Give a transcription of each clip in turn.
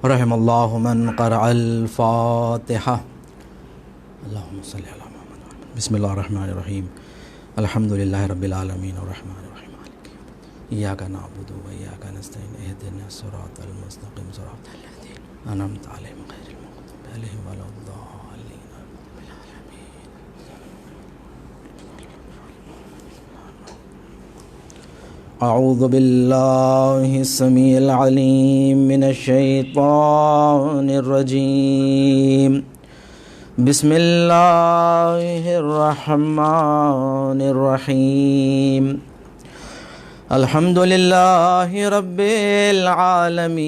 رحم اللہ من قرأ الفاتحہ. اللہم صلی علی محمد. بسم اللہ الرحمن الرحیم. الحمد للہ رب العالمین الرحمن الرحیم مالک یوم الدین ایاک نعبد و ایاک نستعین اہدنا الصراط المستقیم صراط الذین انعمت علیہم غیر المغضوب علیہم ولا الضالین. اعوذ باللہ السمیع العلیم من الشیطان الرجیم. بسم اللہ الرحمن الرحیم. الحمد للہ رب العالمین.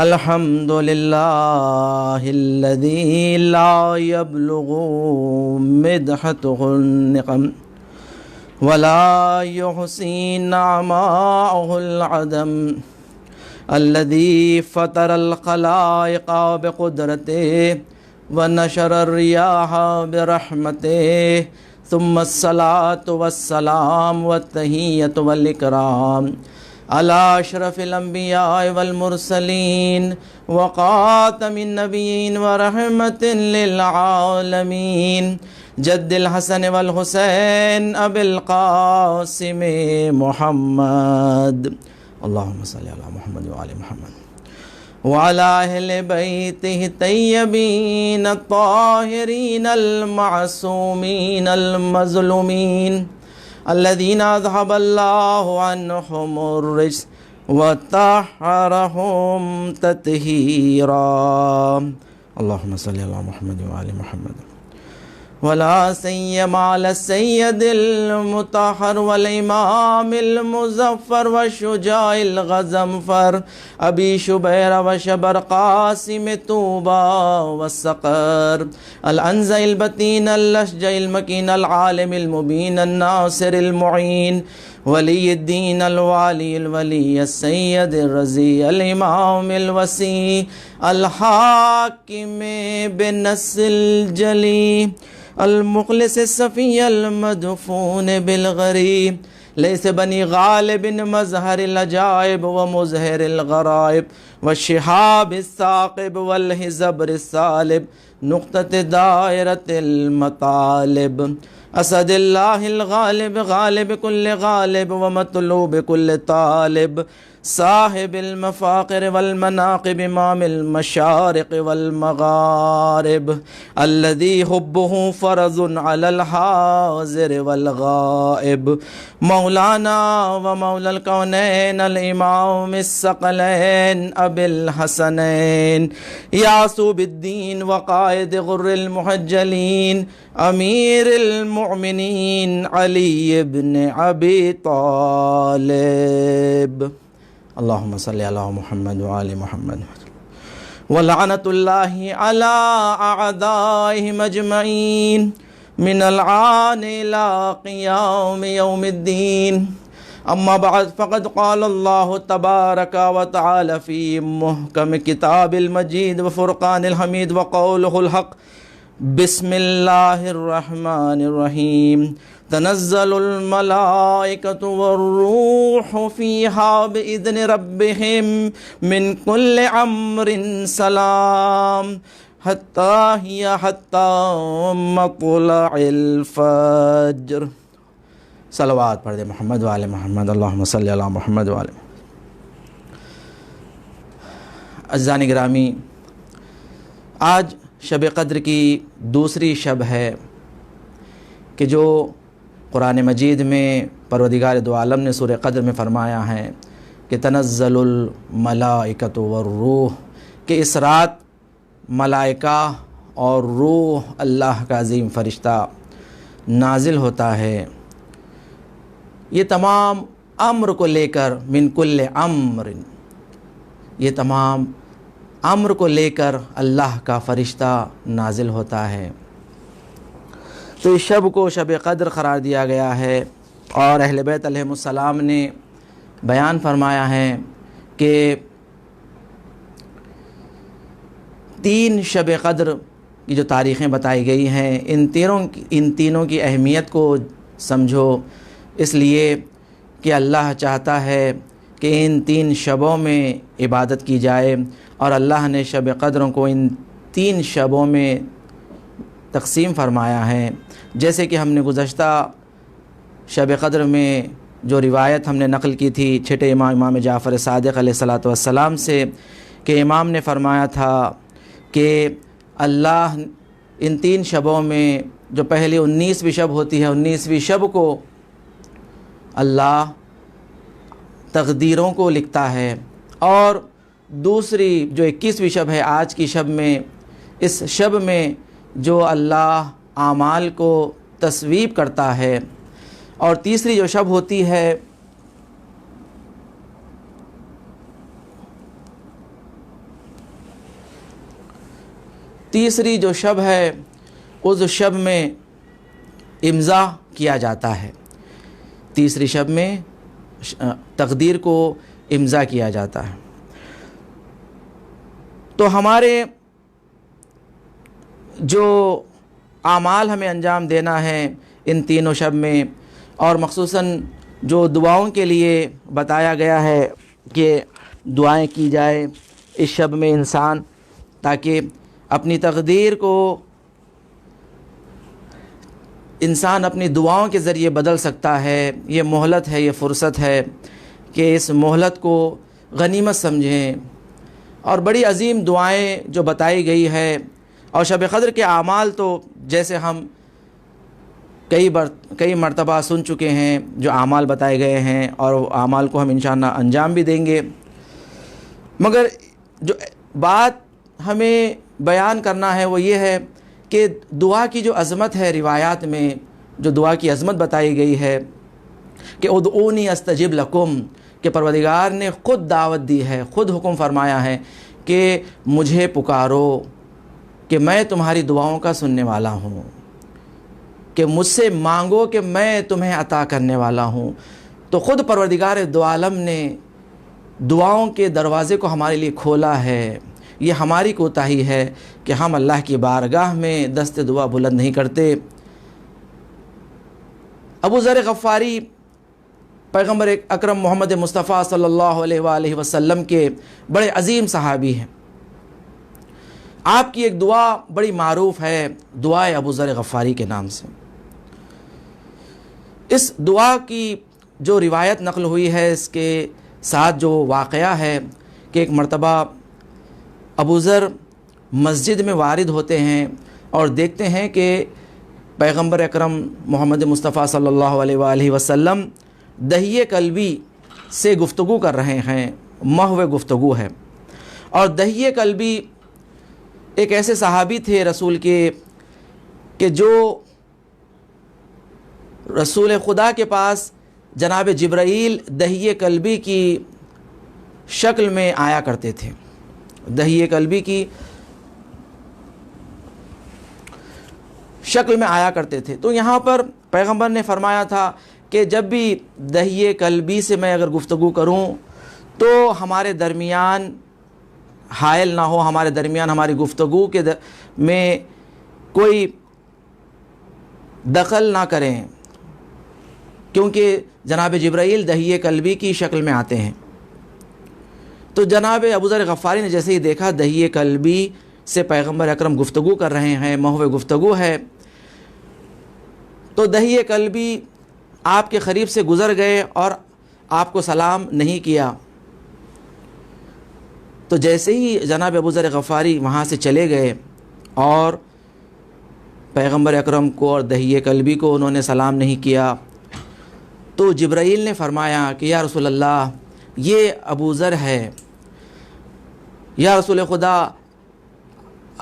الحمد للہ الذی لا یبلغ مدحته النقم ولا يحصي نعماءه العدم الذي فطر الخلائق بقدرته ونشر الرياح برحمته ثم الصلاة والسلام والتحية والإكرام على أشرف الأنبياء والمرسلين وخاتم النبيين ورحمة للعالمين جد الحسن والحسین ابی القاسم محمد. اللہم صلی علی محمد وعلی محمد وعلی اہل بیتہ الطیبین الطاہرین المعصومین المظلومین الذین اذھب اللہ عنہم الرجس وطہرہم تطہیرا. اللہم صلی علی محمد وعلی محمد ولا سيما على السيد المطهر والإمام المظفر والشجاع الغزنفر أبي شبير وشبر قاسم طوبى والصقر الأنزع البتين اللشجع المكين العالم المبين الناصر المعين ولي الدين الوالي الولي السيد الرزي الإمام الوسيع الحاكم بالنص الجلي المخلص الصفي المدفون بالغريب ليس بني غالب مظهر العجائب ومظهر الغرائب والشهاب الثاقب والحزبر السالب نقطة دائرة المطالب اسد اللہ الغالب غالب کل غالب ومطلوب کل طالب صاحب المفاقر والمناقب امام المشارق والمغارب الذي حبه فرض على الحاضر والغائب مولانا ومولى الكونين الامام الثقلين ابي الحسنين يعصوب الدين وقائد غر المحجلين امیر المؤمنین علی بن ابی طالب. اللہم صلی علی محمد وعلی محمد ولعنت اللہ علی اعدائہم اجمعین من العان الى قیام یوم الدین. اما بعد فقد قال اللہ تبارک وتعالی فی محکم کتاب المجید وفرقان الحمید وقولہ الحق. بسم اللہ الرحمن الرحیم. تنزل الملائکۃ والروح فیہا بإذن ربہم من کل امر سلام حتی مطلع الفجر. صلوات پڑھ دے محمد وعلی محمد. اللہم صلی علی محمد وعلی. عزیزان گرامی، آج شب قدر کی دوسری شب ہے کہ جو قرآن مجید میں پروردگار دو عالم نے سورہ قدر میں فرمایا ہے کہ تنزل الملائکۃ والروح، کہ اس رات ملائکہ اور روح اللہ کا عظیم فرشتہ نازل ہوتا ہے. یہ تمام امر کو لے کر من کل امر، یہ تمام امر کو لے کر اللہ کا فرشتہ نازل ہوتا ہے. تو اس شب کو شب قدر قرار دیا گیا ہے، اور اہل بیت علیہم السلام نے بیان فرمایا ہے کہ 3 شب قدر کی جو تاریخیں بتائی گئی ہیں، ان تینوں کی اہمیت کو سمجھو، اس لیے کہ اللہ چاہتا ہے کہ ان 3 شبوں میں عبادت کی جائے، اور اللہ نے شب قدر کو ان 3 شبوں میں تقسیم فرمایا ہے۔ جیسے کہ ہم نے گزشتہ شب قدر میں جو روایت ہم نے نقل کی تھی چھٹے امام جعفر صادق علیہ الصلاۃ والسلام سے، کہ امام نے فرمایا تھا کہ اللہ ان 3 شبوں میں جو پہلی 19ویں شب ہوتی ہے، 19ویں شب کو اللہ تقدیروں کو لکھتا ہے، اور دوسری جو 21ویں شب ہے آج کی شب میں، اس شب میں جو اللہ اعمال کو تصویب کرتا ہے، اور تیسری جو شب ہوتی ہے تیسری جو شب ہے اس شب میں امضا کیا جاتا ہے، تیسری شب میں تقدیر کو امضا کیا جاتا ہے۔ تو ہمارے جو اعمال ہمیں انجام دینا ہے ان تینوں شب میں، اور خصوصاً جو دعاؤں کے لیے بتایا گیا ہے کہ دعائیں کی جائے اس شب میں انسان، تاکہ اپنی تقدیر کو انسان اپنی دعاؤں کے ذریعے بدل سکتا ہے۔ یہ مہلت ہے، یہ فرصت ہے کہ اس مہلت کو غنیمت سمجھیں، اور بڑی عظیم دعائیں جو بتائی گئی ہے۔ اور شب قدر کے اعمال تو جیسے ہم کئی مرتبہ سن چکے ہیں، جو اعمال بتائے گئے ہیں، اور اعمال کو ہم انشاءاللہ انجام بھی دیں گے، مگر جو بات ہمیں بیان کرنا ہے وہ یہ ہے کہ دعا کی جو عظمت ہے، روایات میں جو دعا کی عظمت بتائی گئی ہے کہ ادعونی استجب لکم، کہ پروردگار نے خود دعوت دی ہے، خود حکم فرمایا ہے کہ مجھے پکارو، کہ میں تمہاری دعاؤں کا سننے والا ہوں، کہ مجھ سے مانگو کہ میں تمہیں عطا کرنے والا ہوں۔ تو خود پروردگار دو عالم نے دعاؤں کے دروازے کو ہمارے لیے کھولا ہے۔ یہ ہماری کوتاہی ہے کہ ہم اللہ کی بارگاہ میں دست دعا بلند نہیں کرتے۔ ابو ذر غفاری پیغمبر اکرم محمد مصطفیٰ صلی اللہ علیہ وآلہ وسلم کے بڑے عظیم صحابی ہیں۔ آپ کی ایک دعا بڑی معروف ہے، دعائے ابو ذر غفاری کے نام سے۔ اس دعا کی جو روایت نقل ہوئی ہے، اس کے ساتھ جو واقعہ ہے کہ ایک مرتبہ ابو ذر مسجد میں وارد ہوتے ہیں اور دیکھتے ہیں کہ پیغمبر اکرم محمد مصطفیٰ صلی اللہ علیہ وآلہ وسلم دہیے قلبی سے گفتگو کر رہے ہیں، محو گفتگو ہے۔ اور دہیے قلبی ایک ایسے صحابی تھے رسول کے کہ جو رسول خدا کے پاس جناب جبرائیل دہیے قلبی کی شکل میں آیا کرتے تھے، دہیے قلبی کی شکل میں آیا کرتے تھے۔ تو یہاں پر پیغمبر نے فرمایا تھا کہ جب بھی دہیے قلبی سے میں اگر گفتگو کروں تو ہمارے درمیان حائل نہ ہو، ہمارے درمیان ہماری گفتگو کے میں کوئی دخل نہ کریں، کیونکہ جناب جبرائیل دہیے قلبی کی شکل میں آتے ہیں۔ تو جناب ابو ذر غفاری نے جیسے ہی دیکھا دہیے قلبی سے پیغمبر اکرم گفتگو کر رہے ہیں، محو گفتگو ہے، تو دہیے قلبی آپ کے قریب سے گزر گئے اور آپ کو سلام نہیں کیا۔ تو جیسے ہی جناب ابو ذر غفاری وہاں سے چلے گئے اور پیغمبر اکرم کو اور دہیے قلبی کو انہوں نے سلام نہیں کیا، تو جبرائیل نے فرمایا کہ یا رسول اللہ، یہ ابو ذر ہے۔ یا رسول خدا،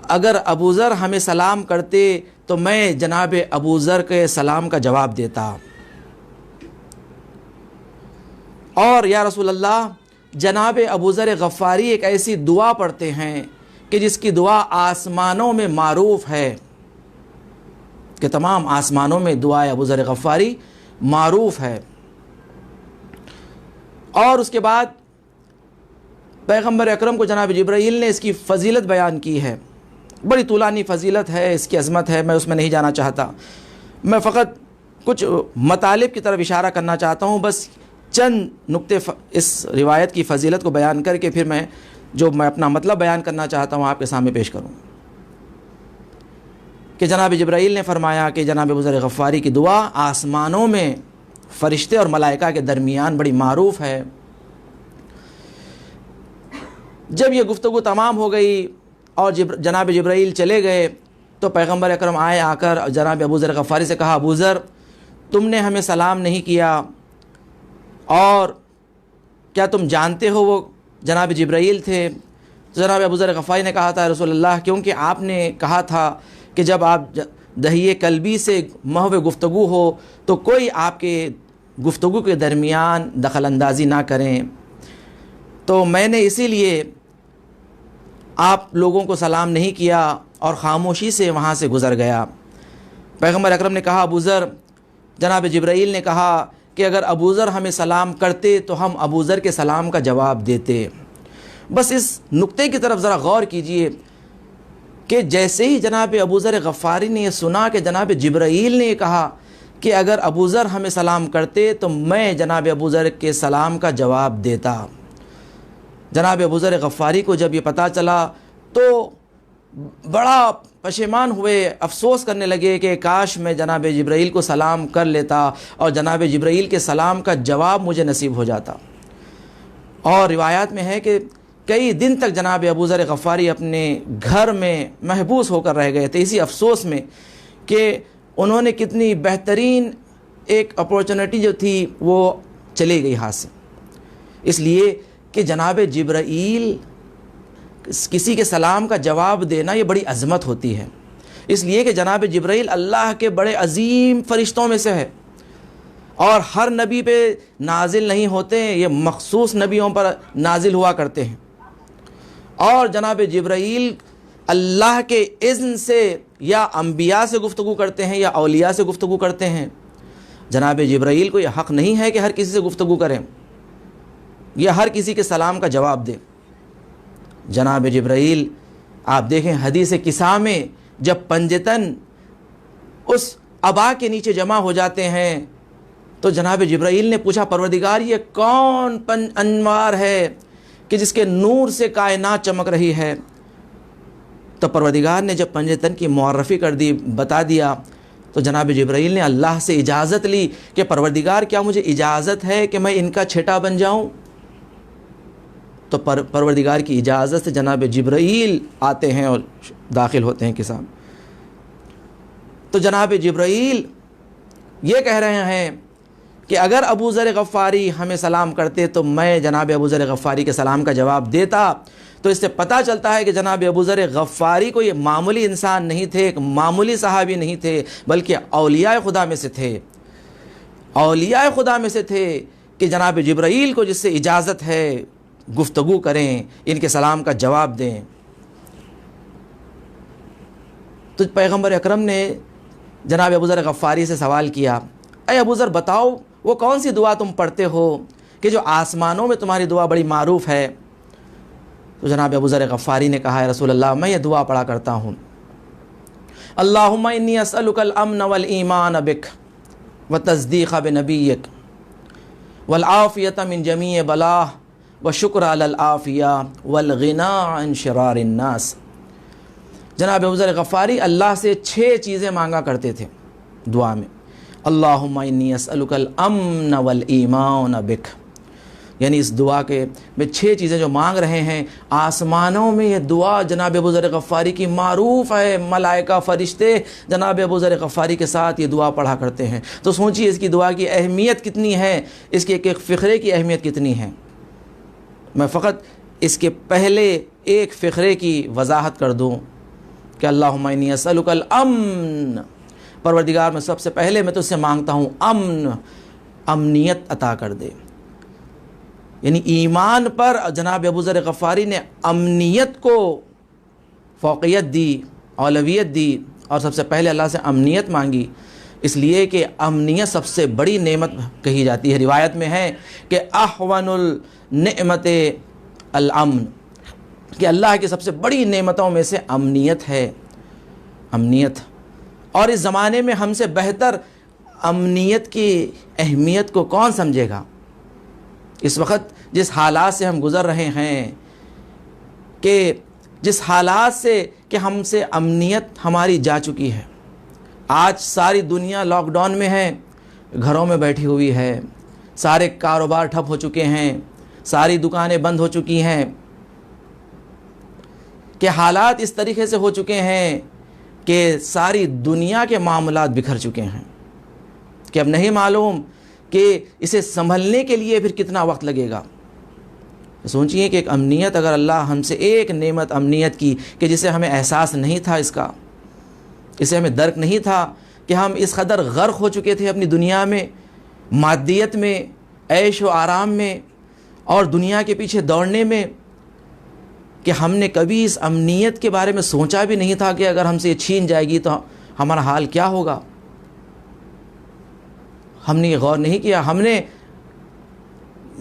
اگر ابو ذر ہمیں سلام کرتے تو میں جناب ابو ذر کے سلام کا جواب دیتا، اور یا رسول اللہ، جناب ابو ذر غفاری ایک ایسی دعا پڑھتے ہیں کہ جس کی دعا آسمانوں میں معروف ہے، کہ تمام آسمانوں میں دعائے ابو ذر غفاری معروف ہے۔ اور اس کے بعد پیغمبر اکرم کو جناب جبرائیل نے اس کی فضیلت بیان کی ہے، بڑی طولانی فضیلت ہے، اس کی عظمت ہے، میں اس میں نہیں جانا چاہتا، میں فقط کچھ مطالب کی طرف اشارہ کرنا چاہتا ہوں۔ بس چند نقطے اس روایت کی فضیلت کو بیان کر کے پھر میں اپنا مطلب بیان کرنا چاہتا ہوں آپ کے سامنے پیش کروں کہ جناب جبرائیل نے فرمایا کہ جناب ابو ذر غفاری کی دعا آسمانوں میں فرشتے اور ملائکہ کے درمیان بڑی معروف ہے۔ جب یہ گفتگو تمام ہو گئی اور جناب جبرائیل چلے گئے تو پیغمبر اکرم آ کر جناب ابو ذر غفاری سے کہا، ابو ذر تم نے ہمیں سلام نہیں کیا، اور کیا تم جانتے ہو وہ جناب جبرائیل تھے؟ تو جناب ابو ذر غفاری نے کہا تھا، رسول اللہ کیونکہ آپ نے کہا تھا کہ جب آپ دہیے قلبی سے محو گفتگو ہو تو کوئی آپ کے گفتگو کے درمیان دخل اندازی نہ کریں، تو میں نے اسی لیے آپ لوگوں کو سلام نہیں کیا اور خاموشی سے وہاں سے گزر گیا۔ پیغمبر اکرم نے کہا، ابو ذر، جناب جبرائیل نے کہا کہ اگر ابو ذر ہمیں سلام کرتے تو ہم ابو ذر کے سلام کا جواب دیتے۔ بس اس نقطے کی طرف ذرا غور کیجئے کہ جیسے ہی جناب ابو ذر غفاری نے یہ سنا کہ جناب جبرائیل نے یہ کہا کہ اگر ابو ذر ہمیں سلام کرتے تو میں جناب ابو ذر کے سلام کا جواب دیتا، جناب ابو ذر غفاری کو جب یہ پتہ چلا تو بڑا پشیمان ہوئے، افسوس کرنے لگے کہ کاش میں جناب جبرائیل کو سلام کر لیتا اور جناب جبرائیل کے سلام کا جواب مجھے نصیب ہو جاتا۔ اور روایات میں ہے کہ کئی دن تک جناب ابو ذر غفاری اپنے گھر میں محبوس ہو کر رہ گئے تھے، اسی افسوس میں کہ انہوں نے کتنی بہترین ایک اپورچونٹی جو تھی وہ چلی گئی ہاتھ سے، اس لیے کہ جناب جبرائیل کسی کے سلام کا جواب دینا یہ بڑی عظمت ہوتی ہے، اس لیے کہ جناب جبرائیل اللہ کے بڑے عظیم فرشتوں میں سے ہے اور ہر نبی پہ نازل نہیں ہوتے، یہ مخصوص نبیوں پر نازل ہوا کرتے ہیں، اور جناب جبرائیل اللہ کے اذن سے یا انبیاء سے گفتگو کرتے ہیں یا اولیاء سے گفتگو کرتے ہیں۔ جناب جبرائیل کو یہ حق نہیں ہے کہ ہر کسی سے گفتگو کریں یا ہر کسی کے سلام کا جواب دیں۔ جناب جبرائیل آپ دیکھیں حدیث کسا میں جب پنجتن اس ابا کے نیچے جمع ہو جاتے ہیں تو جناب جبرائیل نے پوچھا، پروردگار یہ کون انوار ہے کہ جس کے نور سے کائنات چمک رہی ہے؟ تو پروردگار نے جب پنجتن کی معرفی کر دی، بتا دیا، تو جناب جبرائیل نے اللہ سے اجازت لی کہ پروردگار کیا مجھے اجازت ہے کہ میں ان کا چھٹا بن جاؤں؟ تو پروردگار کی اجازت سے جناب جبرائیل آتے ہیں اور داخل ہوتے ہیں کسان۔ تو جناب جبرائیل یہ کہہ رہے ہیں کہ اگر ابو ذر غفاری ہمیں سلام کرتے تو میں جناب ابو ذر غفاری کے سلام کا جواب دیتا۔ تو اس سے پتہ چلتا ہے کہ جناب ابو ذر غفاری کو یہ معمولی انسان نہیں تھے، ایک معمولی صحابی نہیں تھے، بلکہ اولیاء خدا میں سے تھے، اولیاء خدا میں سے تھے کہ جناب جبرائیل کو جس سے اجازت ہے گفتگو کریں، ان کے سلام کا جواب دیں۔ تو پیغمبر اکرم نے جناب ابو ذر غفاری سے سوال کیا، اے ابو ذر بتاؤ وہ کون سی دعا تم پڑھتے ہو کہ جو آسمانوں میں تمہاری دعا بڑی معروف ہے؟ تو جناب ابو ذر غفاری نے کہا، ہے رسول اللہ میں یہ دعا پڑھا کرتا ہوں، اللہم انی اسألک الامن والایمان بک والتصدیق بنبیک والعافیۃ من جمیع بلاہ وشکر علی العافیہ والغنا عن شرار الناس۔ جناب ابو ذر غفاری اللہ سے 6 چیزیں مانگا کرتے تھے دعا میں، اللہم انی اسألک الامن والایمان بک، یعنی اس دعا کے میں 6 چیزیں جو مانگ رہے ہیں، آسمانوں میں یہ دعا جناب ابو ذر غفاری کی معروف ہے، ملائکہ فرشتے جناب ابو ذر غفاری کے ساتھ یہ دعا پڑھا کرتے ہیں۔ تو سوچیے اس کی دعا کی اہمیت کتنی ہے، اس کے ایک فقرے کی اہمیت کتنی ہے۔ میں فقط اس کے پہلے ایک فقرے کی وضاحت کر دوں کہ اللہم انی اسألک الامن، پروردگار میں سب سے پہلے میں تو اس سے مانگتا ہوں امنیت عطا کر دے، یعنی ایمان پر جناب ابو ذر غفاری نے امنیت کو فوقیت دی، اولویت دی، اور سب سے پہلے اللہ سے امنیت مانگی، اس لیے کہ امنیت سب سے بڑی نعمت کہی جاتی ہے۔ روایت میں ہے کہ احون النعمت الامن، کہ اللہ کی سب سے بڑی نعمتوں میں سے امنیت ہے، امنیت۔ اور اس زمانے میں ہم سے بہتر امنیت کی اہمیت کو کون سمجھے گا؟ اس وقت جس حالات سے ہم گزر رہے ہیں، کہ جس حالات سے کہ ہم سے امنیت ہماری جا چکی ہے، آج ساری دنیا لاک ڈاؤن میں ہے، گھروں میں بیٹھی ہوئی ہے، سارے کاروبار ٹھپ ہو چکے ہیں، ساری دکانیں بند ہو چکی ہیں، کہ حالات اس طریقے سے ہو چکے ہیں کہ ساری دنیا کے معاملات بکھر چکے ہیں کہ اب نہیں معلوم کہ اسے سنبھلنے کے لیے پھر کتنا وقت لگے گا۔ سوچئے کہ ایک امنیت اگر اللہ ہم سے ایک نعمت امنیت کی کہ جسے ہمیں احساس نہیں تھا، اسے ہمیں درک نہیں تھا، کہ ہم اس قدر غرق ہو چکے تھے اپنی دنیا میں، مادیت میں، عیش و آرام میں اور دنیا کے پیچھے دوڑنے میں، کہ ہم نے کبھی اس امنیت کے بارے میں سوچا بھی نہیں تھا کہ اگر ہم سے یہ چھین جائے گی تو ہمارا حال کیا ہوگا۔ ہم نے یہ غور نہیں کیا، ہم نے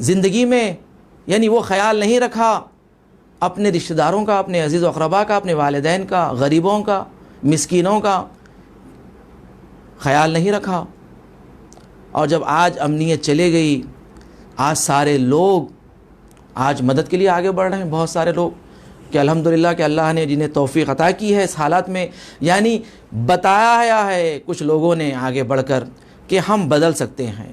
زندگی میں یعنی وہ خیال نہیں رکھا اپنے رشتہ داروں کا، اپنے عزیز و اقربا کا، اپنے والدین کا، غریبوں کا، مسکینوں کا خیال نہیں رکھا۔ اور جب آج امنیت چلے گئی، آج سارے لوگ آج مدد کے لیے آگے بڑھ رہے ہیں، بہت سارے لوگ کہ الحمدللہ کہ اللہ نے جنہیں توفیق عطا کی ہے اس حالات میں، یعنی بتایا ہے کچھ لوگوں نے آگے بڑھ کر کہ ہم بدل سکتے ہیں،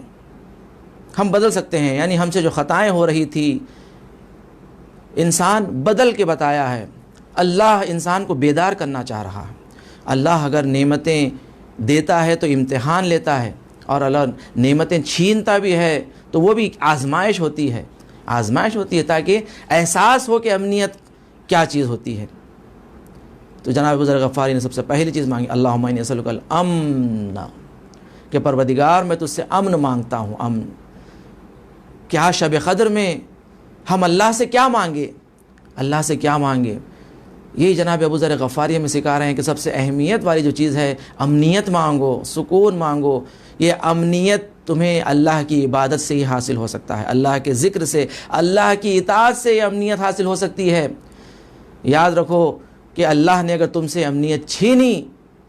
ہم بدل سکتے ہیں، یعنی ہم سے جو خطائیں ہو رہی تھی انسان بدل کے بتایا ہے۔ اللہ انسان کو بیدار کرنا چاہ رہا ہے۔ اللہ اگر نعمتیں دیتا ہے تو امتحان لیتا ہے، اور اللہ نعمتیں چھینتا بھی ہے تو وہ بھی آزمائش ہوتی ہے، آزمائش ہوتی ہے تاکہ احساس ہو کہ امنیت کیا چیز ہوتی ہے۔ تو جناب ابو ذر غفاری نے سب سے پہلی چیز مانگی، اللہم انی اسألک الامن، کہ پروردگار میں تجھ سے امن مانگتا ہوں، امن۔ کیا شب قدر میں ہم اللہ سے کیا مانگے، اللہ سے کیا مانگے؟ یہی جناب ابو ذر غفاری ہمیں سکھا رہے ہیں کہ سب سے اہمیت والی جو چیز ہے، امنیت مانگو، سکون مانگو۔ یہ امنیت تمہیں اللہ کی عبادت سے ہی حاصل ہو سکتا ہے، اللہ کے ذکر سے، اللہ کی اطاعت سے یہ امنیت حاصل ہو سکتی ہے۔ یاد رکھو کہ اللہ نے اگر تم سے امنیت چھینی،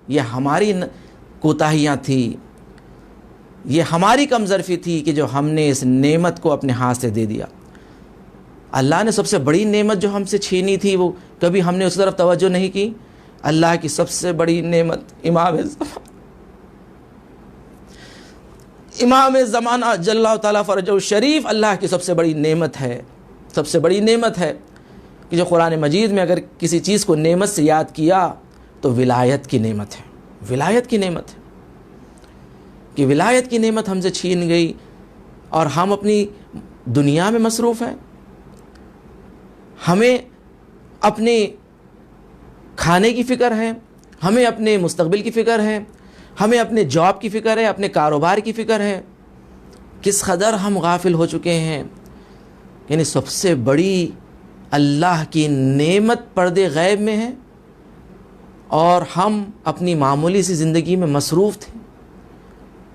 یہ ہماری کوتاہیاں تھی، یہ ہماری کمظرفی تھی کہ جو ہم نے اس نعمت کو اپنے ہاتھ سے دے دیا۔ اللہ نے سب سے بڑی نعمت جو ہم سے چھینی تھی وہ کبھی ہم نے اس طرف توجہ نہیں کی۔ اللہ کی سب سے بڑی نعمت امام زمانہ جل اللہ تعالیٰ فرجہ الشریف اللہ کی سب سے بڑی نعمت ہے، سب سے بڑی نعمت ہے کہ جو قرآن مجید میں اگر کسی چیز کو نعمت سے یاد کیا تو ولایت کی نعمت ہے، ولایت کی نعمت ہے، کہ ولایت کی نعمت ہم سے چھین گئی اور ہم اپنی دنیا میں مصروف ہیں، ہمیں اپنے کھانے کی فکر ہے، ہمیں اپنے مستقبل کی فکر ہے، ہمیں اپنے جاب کی فکر ہے، اپنے کاروبار کی فکر ہے۔ کس قدر ہم غافل ہو چکے ہیں، یعنی سب سے بڑی اللہ کی نعمت پردے غیب میں ہے اور ہم اپنی معمولی سی زندگی میں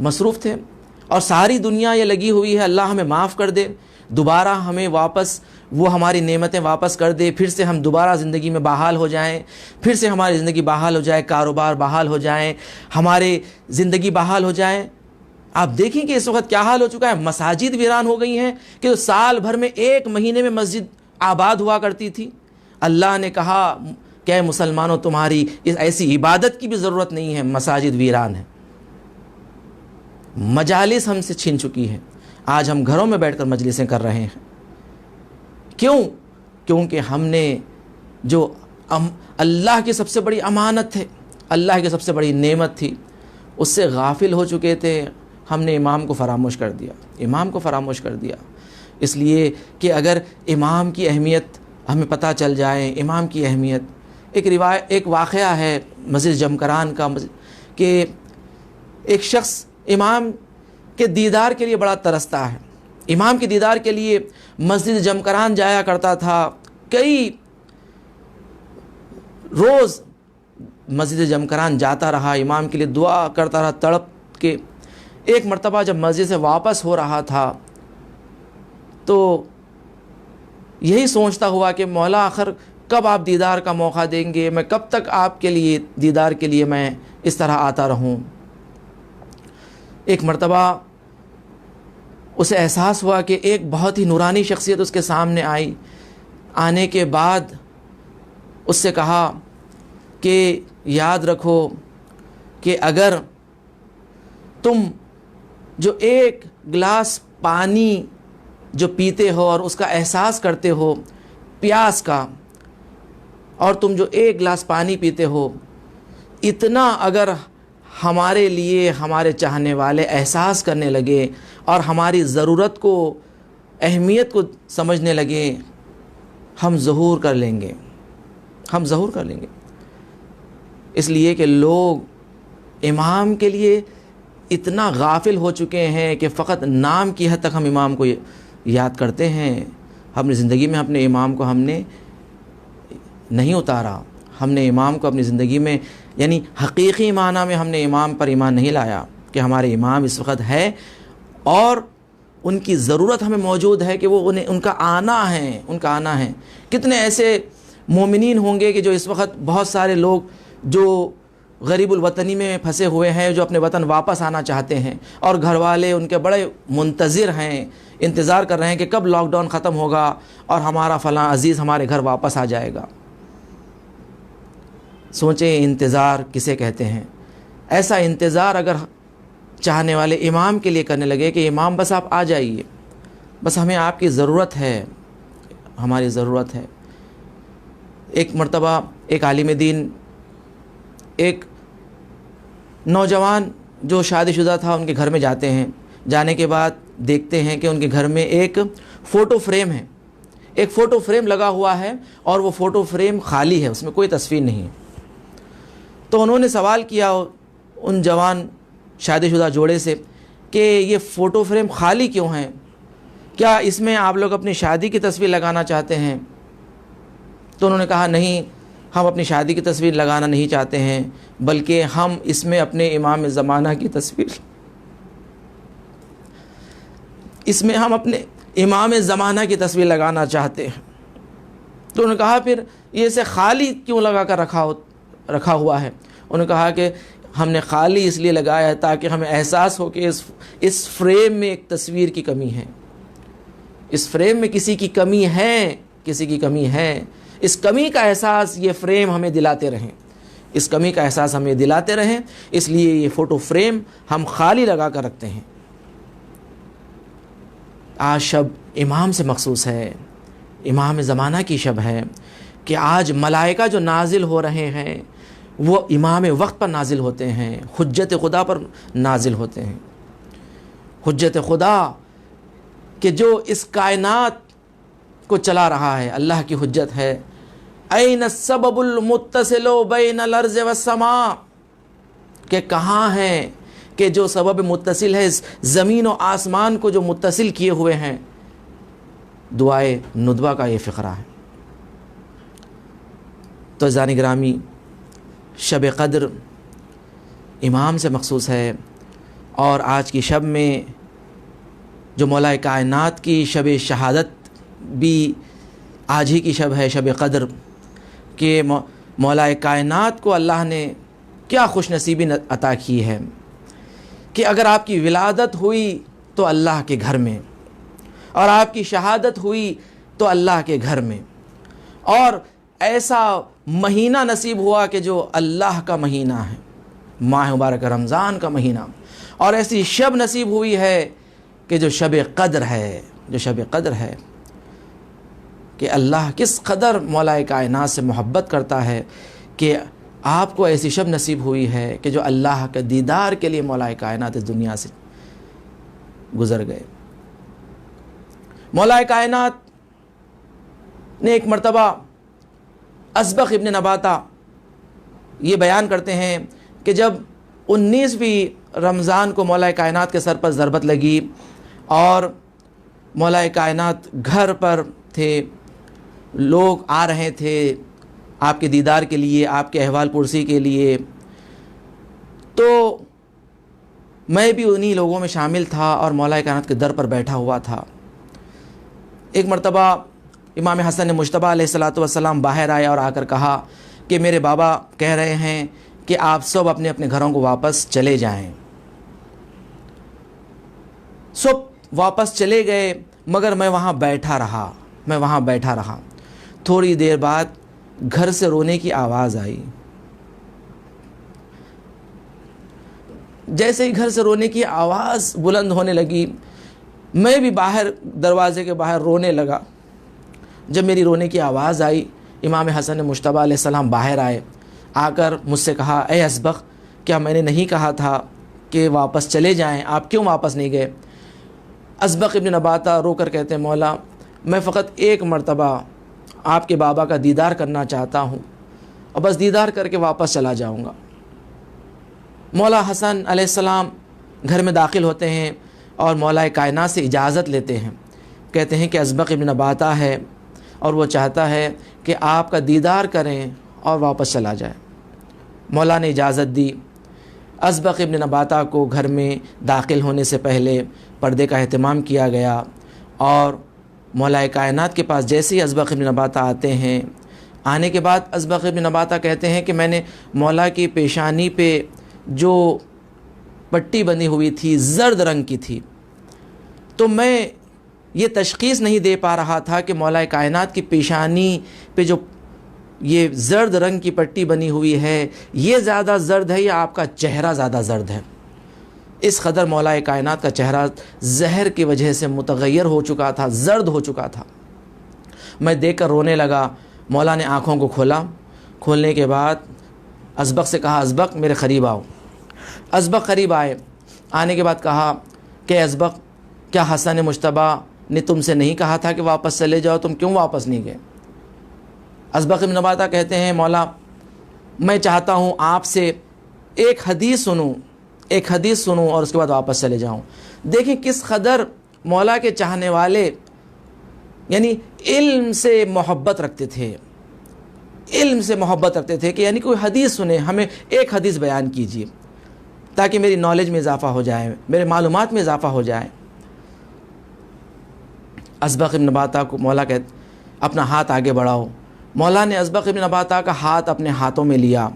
مصروف تھے اور ساری دنیا یہ لگی ہوئی ہے اللہ ہمیں معاف کر دے، دوبارہ ہمیں واپس وہ ہماری نعمتیں واپس کر دے، پھر سے ہم دوبارہ زندگی میں بحال ہو جائیں، پھر سے ہماری زندگی بحال ہو جائے، کاروبار بحال ہو جائیں، ہمارے زندگی بحال ہو جائیں۔ آپ دیکھیں کہ اس وقت کیا حال ہو چکا ہے، مساجد ویران ہو گئی ہیں کہ سال بھر میں ایک مہینے میں مسجد آباد ہوا کرتی تھی۔ اللہ نے کہا کہ اے مسلمانوں تمہاری اس ایسی عبادت کی بھی ضرورت نہیں ہے، مساجد ویران ہے، مجالس ہم سے چھین چکی ہے، آج ہم گھروں میں بیٹھ کر مجلسیں کر رہے ہیں۔ کیوں؟ کیونکہ ہم نے جو اللہ کی سب سے بڑی امانت ہے، اللہ کی سب سے بڑی نعمت تھی، اس سے غافل ہو چکے تھے، ہم نے امام کو فراموش کر دیا، امام کو فراموش کر دیا۔ اس لیے کہ اگر امام کی اہمیت ہمیں پتہ چل جائے، امام کی اہمیت، ایک واقعہ ہے مسجد جمکران کا کہ ایک شخص امام کے دیدار کے لیے بڑا ترستا ہے، امام کے دیدار کے لیے مسجد جمکران جایا کرتا تھا، کئی روز مسجد جمکران جاتا رہا، امام کے لیے دعا کرتا رہا تڑپ کے۔ ایک مرتبہ جب مسجد سے واپس ہو رہا تھا تو یہی سوچتا ہوا کہ مولا آخر کب آپ دیدار کا موقع دیں گے، میں کب تک آپ کے لیے دیدار کے لیے میں اس طرح آتا رہوں۔ ایک مرتبہ اسے احساس ہوا کہ ایک بہت ہی نورانی شخصیت اس کے سامنے آئی. آنے کے بعد اس سے کہا کہ یاد رکھو کہ اگر تم جو ایک گلاس پانی جو پیتے ہو اور اس کا احساس کرتے ہو پیاس کا، اور تم جو ایک گلاس پانی پیتے ہو، اتنا اگر ہمارے لیے ہمارے چاہنے والے احساس کرنے لگے اور ہماری ضرورت کو، اہمیت کو سمجھنے لگے، ہم ظہور کر لیں گے. ہم ظہور کر لیں گے. اس لیے کہ لوگ امام کے لیے اتنا غافل ہو چکے ہیں کہ فقط نام کی حد تک ہم امام کو یاد کرتے ہیں. اپنی زندگی میں اپنے امام کو ہم نے نہیں اتارا. ہم نے امام کو اپنی زندگی میں، یعنی حقیقی معنی میں ہم نے امام پر ایمان نہیں لایا کہ ہمارے امام اس وقت ہے اور ان کی ضرورت ہمیں موجود ہے کہ وہ ان کا آنا ہے، ان کا آنا ہے. کتنے ایسے مومنین ہوں گے کہ جو اس وقت بہت سارے لوگ جو غریب الوطنی میں پھنسے ہوئے ہیں، جو اپنے وطن واپس آنا چاہتے ہیں اور گھر والے ان کے بڑے منتظر ہیں، انتظار کر رہے ہیں کہ کب لاک ڈاؤن ختم ہوگا اور ہمارا فلاں عزیز ہمارے گھر واپس آ جائے گا. سوچیں انتظار کسے کہتے ہیں. ایسا انتظار اگر چاہنے والے امام کے لیے کرنے لگے کہ امام بس آپ آ جائیے، بس ہمیں آپ کی ضرورت ہے، ہماری ضرورت ہے. ایک مرتبہ ایک عالم دین ایک نوجوان جو شادی شدہ تھا ان کے گھر میں جاتے ہیں. جانے کے بعد دیکھتے ہیں کہ ان کے گھر میں ایک فوٹو فریم ہے، ایک فوٹو فریم لگا ہوا ہے اور وہ فوٹو فریم خالی ہے، اس میں کوئی تصویر نہیں ہے. تو انہوں نے سوال کیا ان جوان شادی شدہ جوڑے سے کہ یہ فوٹو فریم خالی کیوں ہے؟ کیا اس میں آپ لوگ اپنی شادی کی تصویر لگانا چاہتے ہیں؟ تو انہوں نے کہا نہیں، ہم اپنی شادی کی تصویر لگانا نہیں چاہتے ہیں، بلکہ ہم اس میں اپنے امام زمانہ کی تصویر، اس میں ہم اپنے امام زمانہ کی تصویر لگانا چاہتے ہیں. تو انہوں نے کہا پھر یہ اسے خالی کیوں لگا کر رکھا ہوا ہے؟ انہوں نے کہا کہ ہم نے خالی اس لیے لگایا ہے تاکہ ہمیں احساس ہو کہ اس فریم میں ایک تصویر کی کمی ہے، اس فریم میں کسی کی کمی ہے، کسی کی کمی ہے. اس کمی کا احساس یہ فریم ہمیں دلاتے رہیں، اس کمی کا احساس ہمیں دلاتے رہیں، اس لیے یہ فوٹو فریم ہم خالی لگا کر رکھتے ہیں. آج شب امام سے مخصوص ہے، امام زمانہ کی شب ہے کہ آج ملائکہ جو نازل ہو رہے ہیں وہ امام وقت پر نازل ہوتے ہیں، حجت خدا پر نازل ہوتے ہیں. حجت خدا کہ جو اس کائنات کو چلا رہا ہے، اللہ کی حجت ہے. این السبب المتصل بین الارض والسماء، کہ کہاں ہے کہ جو سبب متصل ہے اس زمین و آسمان کو جو متصل کیے ہوئے ہیں. دعائے ندوہ کا یہ فقرہ ہے. تو عزیزان گرامی، شب قدر امام سے مخصوص ہے، اور آج کی شب میں جو مولا کائنات کی شب شہادت بھی آج ہی کی شب ہے، شب قدر، کہ مولا کائنات کو اللہ نے کیا خوش نصیبی عطا کی ہے کہ اگر آپ کی ولادت ہوئی تو اللہ کے گھر میں، اور آپ کی شہادت ہوئی تو اللہ کے گھر میں، اور ایسا مہینہ نصیب ہوا کہ جو اللہ کا مہینہ ہے، ماہ مبارک رمضان کا مہینہ، اور ایسی شب نصیب ہوئی ہے کہ جو شب قدر ہے، جو شب قدر ہے. کہ اللہ کس قدر مولا کائنات سے محبت کرتا ہے کہ آپ کو ایسی شب نصیب ہوئی ہے کہ جو اللہ کے دیدار کے لیے مولا کائنات اس دنیا سے گزر گئے. مولا کائنات نے ایک مرتبہ اسبق ابن نباتہ یہ بیان کرتے ہیں کہ جب 19ویں رمضان کو مولا کائنات کے سر پر ضربت لگی اور مولا کائنات گھر پر تھے، لوگ آ رہے تھے آپ کے دیدار کے لیے، آپ کے احوال پرسی کے لیے، تو میں بھی انہی لوگوں میں شامل تھا اور مولا کائنات کے در پر بیٹھا ہوا تھا. ایک مرتبہ امام حسن مجتبیٰ علیہ السلام باہر آئے اور آ کر کہا کہ میرے بابا کہہ رہے ہیں کہ آپ سب اپنے اپنے گھروں کو واپس چلے جائیں. سب واپس چلے گئے مگر میں وہاں بیٹھا رہا تھوڑی دیر بعد گھر سے رونے کی آواز آئی. جیسے ہی گھر سے رونے کی آواز بلند ہونے لگی میں بھی دروازے کے باہر رونے لگا. جب میری رونے کی آواز آئی امام حسن مجتبیٰ علیہ السلام باہر آئے. آ کر مجھ سے کہا اے اسبق کیا میں نے نہیں کہا تھا کہ واپس چلے جائیں, آپ کیوں واپس نہیں گئے؟ اسبق ابن نباتہ رو کر کہتے ہیں مولا میں فقط ایک مرتبہ آپ کے بابا کا دیدار کرنا چاہتا ہوں اور بس دیدار کر کے واپس چلا جاؤں گا. مولا حسن علیہ السلام گھر میں داخل ہوتے ہیں اور مولا کائنات سے اجازت لیتے ہیں. کہتے ہیں کہ اسبق ابن نباتہ ہے اور وہ چاہتا ہے کہ آپ کا دیدار کریں اور واپس چلا جائے. مولا نے اجازت دی. اسبق ابن نباتہ کو گھر میں داخل ہونے سے پہلے پردے کا اہتمام کیا گیا اور مولا کائنات کے پاس جیسے ہی اسبق ابن نباتہ آتے ہیں, آنے کے بعد اسبق ابن نباتہ کہتے ہیں کہ میں نے مولا کی پیشانی پہ جو پٹی بندھی ہوئی تھی زرد رنگ کی تھی, تو میں یہ تشخیص نہیں دے پا رہا تھا کہ مولا کائنات کی پیشانی پہ جو یہ زرد رنگ کی پٹی بنی ہوئی ہے یہ زیادہ زرد ہے یا آپ کا چہرہ زیادہ زرد ہے. اس قدر مولا کائنات کا چہرہ زہر کی وجہ سے متغیر ہو چکا تھا, زرد ہو چکا تھا. میں دیکھ کر رونے لگا. مولا نے آنکھوں کو کھولا. کھولنے کے بعد اسبق سے کہا اسبق میرے قریب آؤ. اسبق قریب آئے. آنے کے بعد کہا کہ اسبق کیا حسن مجتبیٰ نے تم سے نہیں کہا تھا کہ واپس چلے جاؤ, تم کیوں واپس نہیں گئے؟ اسبق ابن نباتہ کہتے ہیں مولا میں چاہتا ہوں آپ سے ایک حدیث سنوں اور اس کے بعد واپس چلے جاؤں. دیکھیں کس قدر مولا کے چاہنے والے یعنی علم سے محبت رکھتے تھے کہ یعنی کوئی حدیث سنیں, ہمیں ایک حدیث بیان کیجیے تاکہ میری نالج میں اضافہ ہو جائے, میرے معلومات میں اضافہ ہو جائے. اسبق ابن نباتہ کو مولا کہتے اپنا ہاتھ آگے بڑھاؤ. مولا نے اسبق ابن نباتہ کا ہاتھ اپنے ہاتھوں میں لیا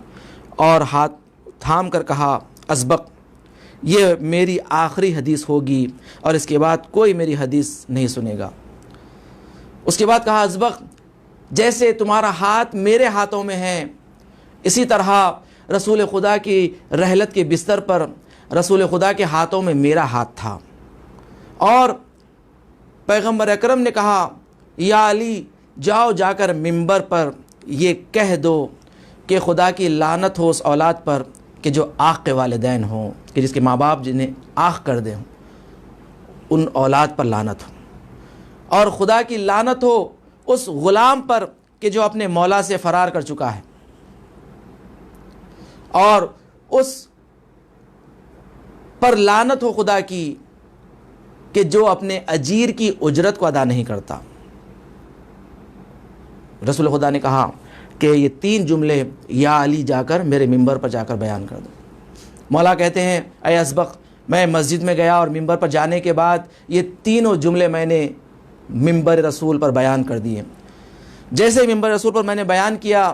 اور ہاتھ تھام کر کہا اسبق یہ میری آخری حدیث ہوگی اور اس کے بعد کوئی میری حدیث نہیں سنے گا. اس کے بعد کہا اسبق جیسے تمہارا ہاتھ میرے ہاتھوں میں ہے اسی طرح رسول خدا کی رحلت کے بستر پر رسول خدا کے ہاتھوں میں میرا ہاتھ تھا. اور پیغمبر اکرم نے کہا یا علی جاؤ جا کر ممبر پر یہ کہہ دو کہ خدا کی لعنت ہو اس اولاد پر کہ جو آخ کے والدین ہوں, کہ جس کے ماں باپ جنہیں آخ کر دیں ان اولاد پر لعنت ہو, اور خدا کی لعنت ہو اس غلام پر کہ جو اپنے مولا سے فرار کر چکا ہے, اور اس پر لعنت ہو خدا کی کہ جو اپنے اجیر کی اجرت کو ادا نہیں کرتا. رسول خدا نے کہا کہ یہ 3 جملے یا علی جا کر میرے ممبر پر جا کر بیان کر دو. مولا کہتے ہیں اے اسبق میں مسجد میں گیا اور ممبر پر جانے کے بعد یہ تینوں جملے میں نے ممبر رسول پر بیان کر دیے. جیسے ہی ممبر رسول پر میں نے بیان کیا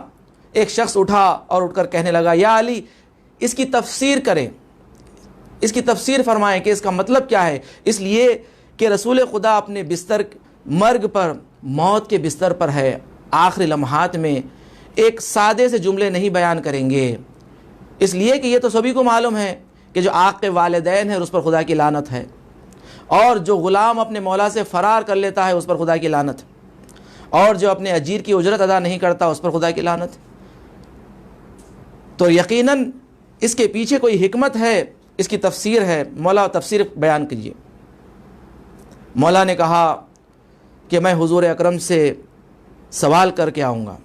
ایک شخص اٹھا اور اٹھ کر کہنے لگا یا علی اس کی تفسیر کریں, اس کی تفسیر فرمائیں کہ اس کا مطلب کیا ہے. اس لیے کہ رسول خدا اپنے بستر مرگ پر موت کے بستر پر ہے, آخری لمحات میں ایک سادے سے جملے نہیں بیان کریں گے, اس لیے کہ یہ تو سبھی کو معلوم ہے کہ جو آق کے والدین ہے اس پر خدا کی لعنت ہے, اور جو غلام اپنے مولا سے فرار کر لیتا ہے اس پر خدا کی لعنت, اور جو اپنے اجیر کی اجرت ادا نہیں کرتا اس پر خدا کی لعنت. تو یقیناً اس کے پیچھے کوئی حکمت ہے, اس کی تفسیر ہے. مولا تفسیر بیان کیجیے. مولا نے کہا کہ میں حضور اکرم سے سوال کر کے آؤں گا,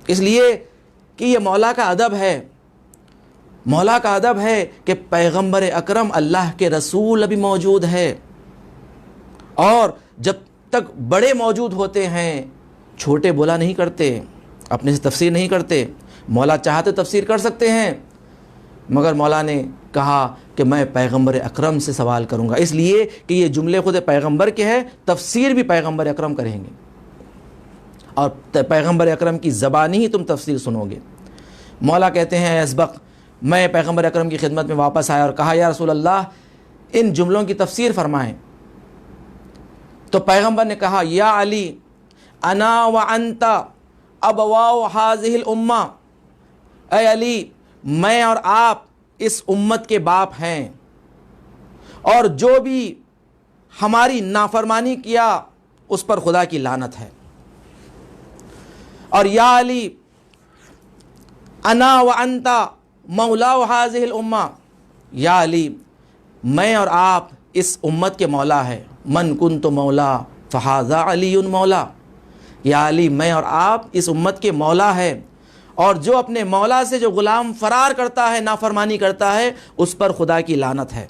اس لیے کہ یہ مولا کا ادب ہے. مولا کا ادب ہے کہ پیغمبر اکرم اللہ کے رسول ابھی موجود ہے, اور جب تک بڑے موجود ہوتے ہیں چھوٹے بولا نہیں کرتے, اپنے سے تفسیر نہیں کرتے. مولا چاہتے تفسیر کر سکتے ہیں, مگر مولا نے کہا کہ میں پیغمبر اکرم سے سوال کروں گا, اس لیے کہ یہ جملے خود پیغمبر کے ہیں, تفسیر بھی پیغمبر اکرم کریں گے, اور پیغمبر اکرم کی زبانی ہی تم تفسیر سنو گے. مولا کہتے ہیں اے اسبق میں پیغمبر اکرم کی خدمت میں واپس آیا اور کہا یا رسول اللہ ان جملوں کی تفسیر فرمائیں. تو پیغمبر نے کہا یا علی انا و انتا ابواء حاذہ الامہ، اے علی میں اور آپ اس امت کے باپ ہیں، اور جو بھی ہماری نافرمانی کیا اس پر خدا کی لعنت ہے۔ اور یا علی انا و انتا مولا حاذہ الامہ، یا علی میں اور آپ اس امت کے مولا ہیں، من کنت مولا فہذا علی مولا، یا علی میں اور آپ اس امت کے مولا ہیں، اور جو اپنے مولا سے جو غلام فرار کرتا ہے، نافرمانی کرتا ہے، اس پر خدا کی لعنت ہے۔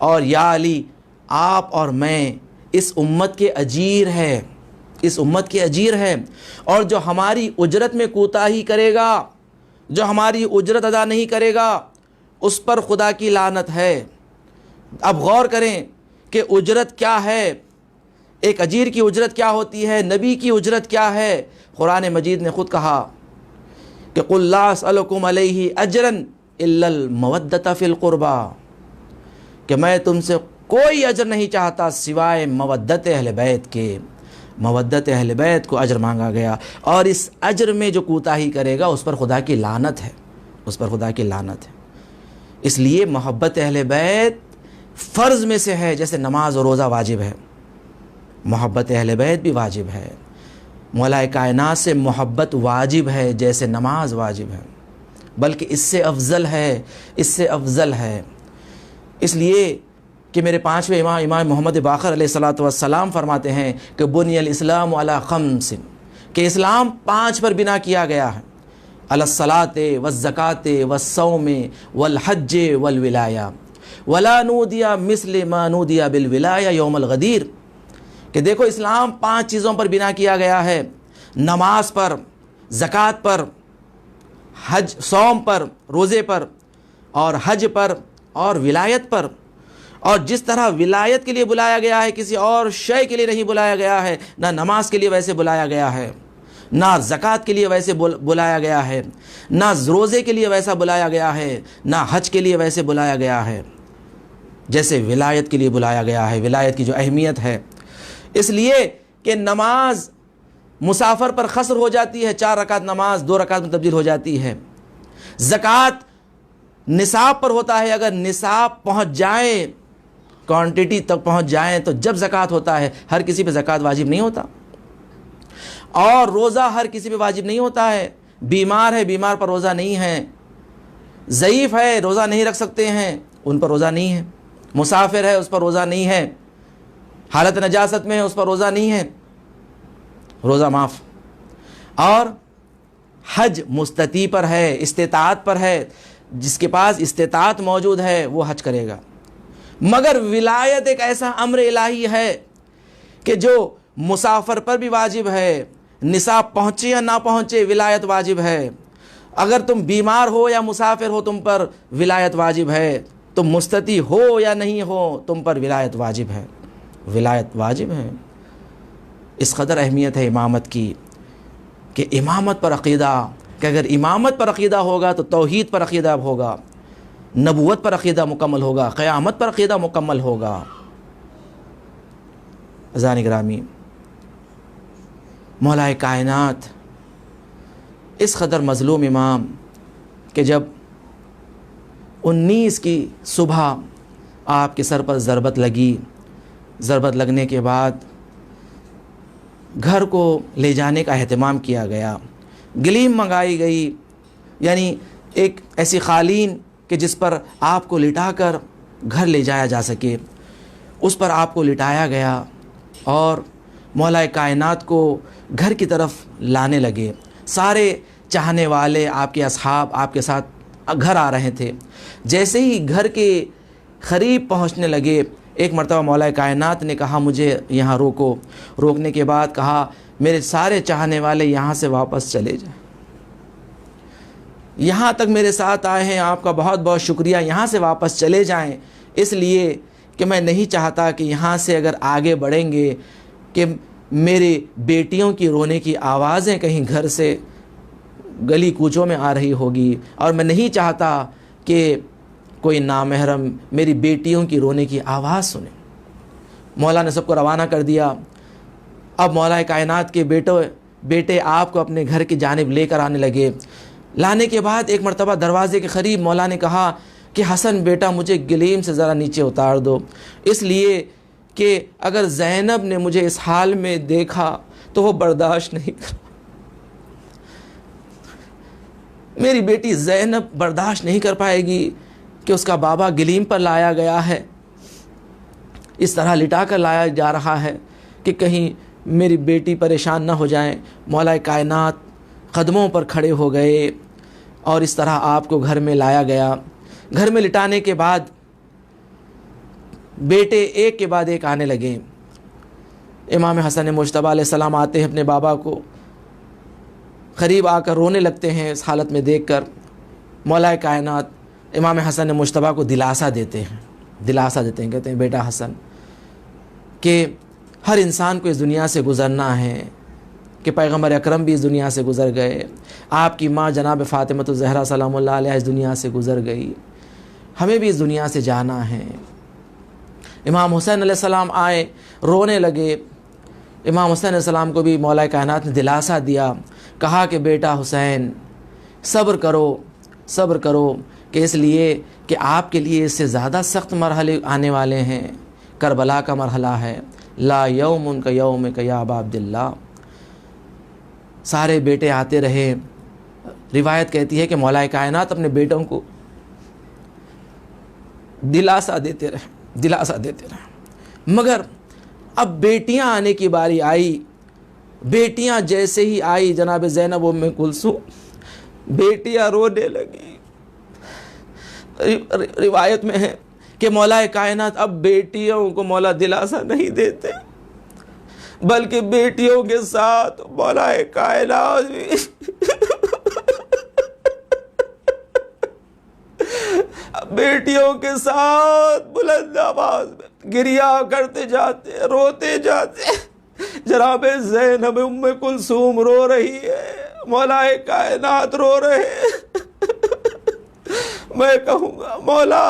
اور یا علی آپ اور میں اس امت کے اجیر ہیں، اس امت کے اجیر ہیں، اور جو ہماری اجرت میں کوتاہی کرے گا، جو ہماری اجرت ادا نہیں کرے گا، اس پر خدا کی لعنت ہے۔ اب غور کریں کہ اجرت کیا ہے، ایک اجیر کی اجرت کیا ہوتی ہے، نبی کی اجرت کیا ہے۔ قرآن مجید نے خود کہا کہ قُلْ لَا أَسْأَلُكُمْ عَلَيْهِ أَجْرًا إِلَّا الْمَوَدَّةَ فِي الْقُرْبَى، کہ میں تم سے کوئی اجر نہیں چاہتا سوائے مودت اہل بیت کے۔ مودت اہل بیت کو اجر مانگا گیا، اور اس اجر میں جو کوتاہی کرے گا اس پر خدا کی لعنت ہے، اس پر خدا کی لعنت ہے۔ اس لیے محبت اہل بیت فرض میں سے ہے، جیسے نماز اور روزہ واجب ہے، محبت اہل بیت بھی واجب ہے۔ مولا کائنات سے محبت واجب ہے جیسے نماز واجب ہے، بلکہ اس سے افضل ہے، اس سے افضل ہے۔ اس لیے کہ میرے پانچویں امام محمد باقر علیہ الصلوۃ والسلام فرماتے ہیں کہ بنی الاسلام علی خمس، کہ اسلام 5 پر بنا کیا گیا ہے، علی الصلاۃ والزکاۃ والصوم والحج والولایہ ولا نودی مثل ما نودی بالولایہ یوم الغدیر، کہ دیکھو اسلام 5 چیزوں پر بنا کیا گیا ہے، نماز پر، زکوٰۃ پر، حج صوم پر، روزے پر، اور حج پر، اور ولایت پر۔ اور جس طرح ولایت کے لیے بلایا گیا ہے، کسی اور شے کے لیے نہیں بلایا گیا ہے، نہ نماز کے لیے ویسے بلایا گیا ہے، نہ زکوٰۃ کے لیے ویسے بلایا گیا ہے، نہ روزے کے لیے ویسا بلایا گیا ہے، نہ حج کے لیے ویسے بلایا گیا ہے جیسے ولایت کے لیے بلایا گیا ہے، ولایت کی جو اہمیت ہے۔ اس لیے کہ نماز مسافر پر قصر ہو جاتی ہے، 4 رکعت نماز 2 رکعت میں تبدیل ہو جاتی ہے۔ زکوٰۃ نصاب پر ہوتا ہے، اگر نصاب پہنچ جائیں، کوانٹٹی تک پہنچ جائیں تو جب زکوٰۃ ہوتا ہے، ہر کسی پہ زکوٰۃ واجب نہیں ہوتا۔ اور روزہ ہر کسی پہ واجب نہیں ہوتا ہے، بیمار ہے، بیمار پر روزہ نہیں ہے، ضعیف ہے، روزہ نہیں رکھ سکتے ہیں، ان پر روزہ نہیں ہے، مسافر ہے، اس پر روزہ نہیں ہے، حالت نجاست میں ہے، اس پر روزہ نہیں ہے، روزہ معاف۔ اور حج مستطیع پر ہے، استطاعت پر ہے، جس کے پاس استطاعت موجود ہے وہ حج کرے گا۔ مگر ولایت ایک ایسا امر الہی ہے کہ جو مسافر پر بھی واجب ہے، نصاب پہنچے یا نہ پہنچے ولایت واجب ہے۔ اگر تم بیمار ہو یا مسافر ہو تم پر ولایت واجب ہے، تم مستطیع ہو یا نہیں ہو تم پر ولایت واجب ہے، ولایت واجب ہے۔ اس قدر اہمیت ہے امامت کی کہ امامت پر عقیدہ، کہ اگر امامت پر عقیدہ ہوگا تو توحید پر عقیدہ ہوگا، نبوت پر عقیدہ مکمل ہوگا، قیامت پر عقیدہ مکمل ہوگا۔ عزیزان گرامی، مولا کائنات اس قدر مظلوم امام کہ جب 19 کی صبح آپ کے سر پر ضربت لگی، ضربت لگنے کے بعد گھر کو لے جانے کا اہتمام کیا گیا، گلیم منگائی گئی، یعنی ایک ایسی قالین کہ جس پر آپ کو لٹا کر گھر لے جایا جا سکے، اس پر آپ کو لٹایا گیا، اور مولا کائنات کو گھر کی طرف لانے لگے۔ سارے چاہنے والے، آپ کے اصحاب آپ کے ساتھ گھر آ رہے تھے۔ جیسے ہی گھر کے قریب پہنچنے لگے، ایک مرتبہ مولا کائنات نے کہا مجھے یہاں روکو۔ روکنے کے بعد کہا میرے سارے چاہنے والے یہاں سے واپس چلے جائیں، یہاں تک میرے ساتھ آئے ہیں، آپ کا بہت بہت شکریہ، یہاں سے واپس چلے جائیں، اس لیے کہ میں نہیں چاہتا کہ یہاں سے اگر آگے بڑھیں گے کہ میری بیٹیوں کی رونے کی آوازیں کہیں گھر سے گلی کوچوں میں آ رہی ہوگی، اور میں نہیں چاہتا کہ کوئی نامحرم میری بیٹیوں کی رونے کی آواز سنے۔ مولا نے سب کو روانہ کر دیا۔ اب مولا کائنات کے بیٹے آپ کو اپنے گھر کی جانب لے کر آنے لگے۔ لانے کے بعد ایک مرتبہ دروازے کے قریب مولا نے کہا کہ حسن بیٹا مجھے گلیم سے ذرا نیچے اتار دو، اس لیے کہ اگر زینب نے مجھے اس حال میں دیکھا تو وہ برداشت نہیں کر، میری بیٹی زینب برداشت نہیں کر پائے گی کہ اس کا بابا گلیم پر لایا گیا ہے، اس طرح لٹا کر لایا جا رہا ہے کہ کہیں میری بیٹی پریشان نہ ہو جائیں۔ مولا کائنات قدموں پر کھڑے ہو گئے اور اس طرح آپ کو گھر میں لایا گیا۔ گھر میں لٹانے کے بعد بیٹے ایک کے بعد ایک آنے لگے۔ امام حسن مجتبیٰ علیہ السلام آتے ہیں اپنے بابا کو قریب آ کر رونے لگتے ہیں، اس حالت میں دیکھ کر مولا کائنات امام حسن مجتبیٰ کو دلاسا دیتے ہیں، کہتے ہیں بیٹا حسن کہ ہر انسان کو اس دنیا سے گزرنا ہے، کہ پیغمبر اکرم بھی اس دنیا سے گزر گئے، آپ کی ماں جناب فاطمۃ الزہرا سلام اللہ علیہ اس دنیا سے گزر گئی، ہمیں بھی اس دنیا سے جانا ہے۔ امام حسین علیہ السلام آئے، رونے لگے۔ امام حسین علیہ السلام کو بھی مولا کائنات نے دلاسا دیا، کہا کہ بیٹا حسین صبر کرو کہ اس لیے کہ آپ کے لیے اس سے زیادہ سخت مرحلے آنے والے ہیں، کربلا کا مرحلہ ہے، لا یوم کا یوم کا یا ابا عبداللہ۔ سارے بیٹے آتے رہے۔ روایت کہتی ہے کہ مولا کائنات اپنے بیٹوں کو دلاسا دیتے رہے، مگر اب بیٹیاں آنے کی باری آئی۔ بیٹیاں جیسے ہی آئی جناب زینب ام کلثوم، بیٹیاں رونے لگی۔ روایت میں ہے کہ مولا کائنات اب بیٹیوں کو مولا دلاسا نہیں دیتے، بلکہ بیٹیوں کے ساتھ مولا کائنات بھی بیٹیوں کے ساتھ بلند آواز میں گریہ کرتے جاتے، روتے جاتے۔ جناب زینب ام کلثوم رو رہی ہے، مولا کائنات رو رہے ہیں۔ میں کہوں گا مولا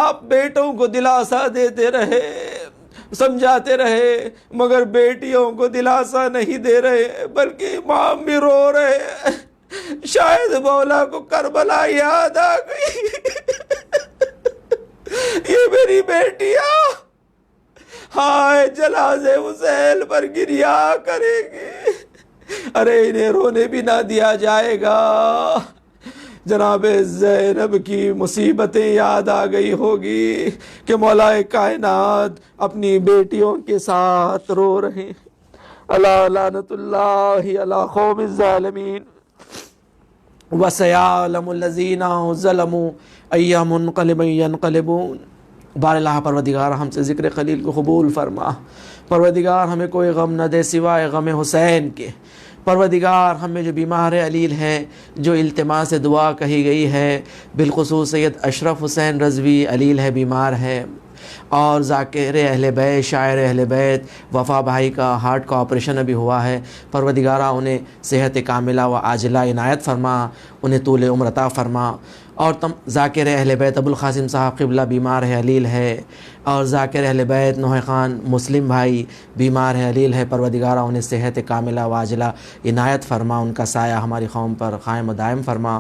آپ بیٹوں کو دلاسا دیتے رہے، سمجھاتے رہے، مگر بیٹیوں کو دلاسا نہیں دے رہے، بلکہ امام بھی رو رہے ہیں۔ شاید مولا کو کربلا یاد آ گئی، یہ میری بیٹیاں ہائے جنازے حسین پر گریہ کرے گی، ارے انہیں رونے بھی نہ دیا جائے گا۔ جناب زینب کی مصیبتیں یاد آ گئی ہوگی کہ مولا کائنات اپنی بیٹیوں کے ساتھ رو رہے ہیں۔ الا لعنت اللہ علی قوم الظالمین وسیعلم الذین ظلموا ای منقلب ینقلبون۔ بار اللہ پروردگار ہم سے ذکر خلیل کو قبول فرما، پروردگار ہمیں کوئی غم نہ دے سوائے غم حسین کے، پروردگار ہمیں جو بیمار علیل ہیں، جو التماس سے دعا کہی گئی ہے، بالخصوص سید اشرف حسین رضوی علیل ہے، بیمار ہے، اور ذاکر اہل بیت، شاعر اہل بیت وفا بھائی کا ہارٹ کا آپریشن ابھی ہوا ہے، پروردگارہ انہیں صحت کاملہ و عاجلہ عنایت فرما، انہیں طول عمر عطا فرما۔ اور ذاکر اہل بیت ابوالقاسم صاحب قبلہ بیمار ہے، علیل ہے، اور ذاکر اہل بیت نوح خان مسلم بھائی بیمار ہے، علیل ہے، پروردگارہ انہیں صحت کاملہ و عاجلہ عنایت فرما، ان کا سایہ ہماری قوم پر قائم و دائم فرما۔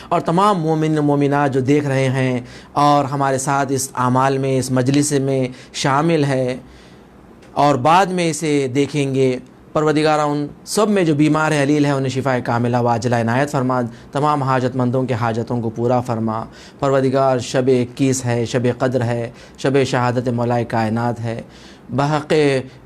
اور تمام مومن مومنات جو دیکھ رہے ہیں اور ہمارے ساتھ اس اعمال میں، اس مجلس میں شامل ہے اور بعد میں اسے دیکھیں گے، پروردگارہ ان سب میں جو بیمار ہے علیل ہے انہیں شفاء کاملہ و عاجلہ عنایت فرما، تمام حاجت مندوں کے حاجتوں کو پورا فرما۔ پروردگار شب 21 ہے، شب قدر ہے، شب شہادت مولا کائنات ہے، بحق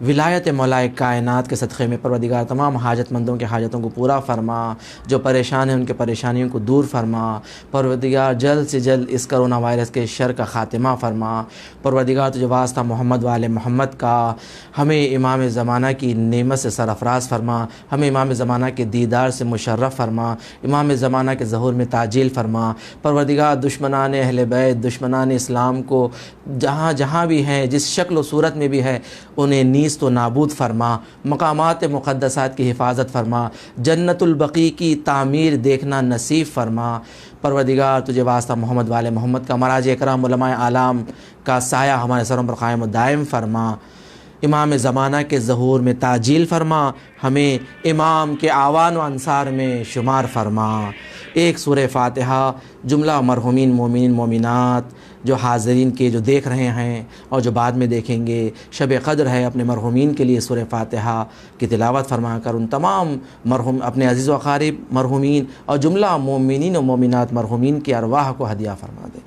ولایت مولا کائنات کے صدقے میں پروردگار تمام حاجت مندوں کے حاجتوں کو پورا فرما، جو پریشان ہیں ان کے پریشانیوں کو دور فرما، پروردگار جلد سے جلد اس کرونا وائرس کے شر کا خاتمہ فرما۔ پروردگار تجھے واسطہ محمد والے محمد کا، ہمیں امام زمانہ کی نعمت سے سرفراز فرما، ہمیں امام زمانہ کے دیدار سے مشرف فرما، امام زمانہ کے ظہور میں تعجیل فرما۔ پروردگار دشمنان اہل بیت، دشمنان اسلام کو جہاں جہاں بھی ہیں، جس شکل و صورت میں بھی ہے، ہے انہیں نیست و نابود فرما، مقامات مقدسات کی حفاظت فرما، جنت البقیع کی تعمیر دیکھنا نصیب فرما۔ پروردگار تجھے واسطہ محمد والے محمد کا، مراج اکرام علماء اعلام کا سایہ ہمارے سروں پر قائم و دائم فرما۔ امام زمانہ کے ظہور میں تعجیل فرما، ہمیں امام کے آوان و انصار میں شمار فرما۔ ایک سورہ فاتحہ جملہ مرحومین مومنین مومنات جو حاضرین کے جو دیکھ رہے ہیں اور جو بعد میں دیکھیں گے، شب قدر ہے، اپنے مرحومین کے لیے سورہ فاتحہ کی تلاوت فرما کر ان تمام مرحوم اپنے عزیز و اقارب مرحومین اور جملہ مومنین و مومنات مرحومین کی ارواح کو ہدیہ فرما دے۔